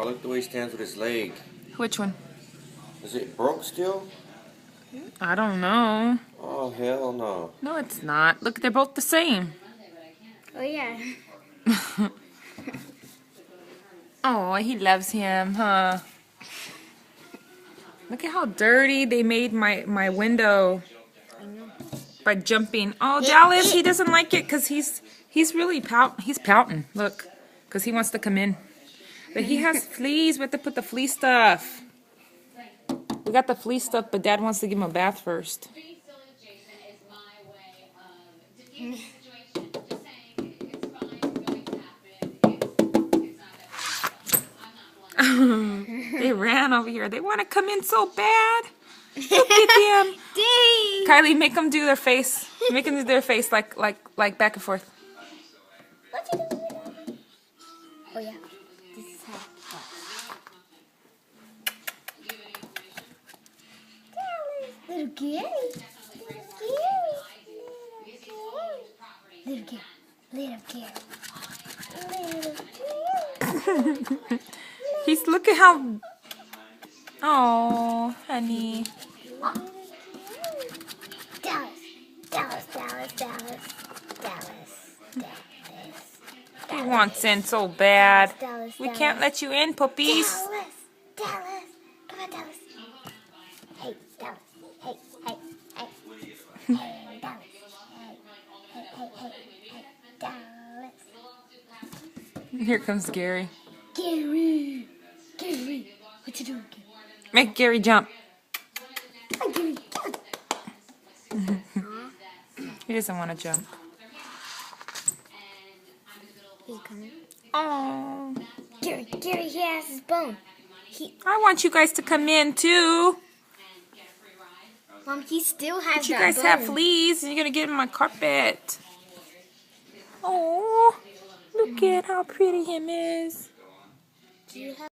I like the way he stands with his leg. Which one? Is it broke still? I don't know. Oh, hell no. No, it's not. Look, they're both the same. Oh, yeah. Oh, he loves him, huh? Look at how dirty they made my window by jumping. Oh, Dallas, he doesn't like it because he's really pouting. Look, because he wants to come in. But he has fleas. We have to put the flea stuff. We got the flea stuff, but Dad wants to give him a bath first. They ran over here. They want to come in so bad. Look at them. Dang. Kylie, make them do their face. Make them do their face like back and forth. What you doing? Oh, yeah. This is how. Little Gary. Little Gary. Little Gary. Little Gary. He's look at how. Oh, honey. Dallas. Dallas. Dallas. Dallas. Dallas. Dallas. He wants in so bad. Dallas. We can't let you in, puppies. Dallas. Dallas. Come on, Dallas. Hey, Dallas. Hey, hey, hey. Hey, Dallas. Hey, hey, hey, hey, Dallas. Here comes Gary. Gary. Gary. What you doing, Gary? Make Gary jump. Hi, Gary. He doesn't want to jump. He's coming. Oh. Gary, he has his bone. I want you guys to come in too. Mom, he still has But you that guys bone. have fleas and you're gonna get in my carpet. Oh, look at how pretty him is. Do you have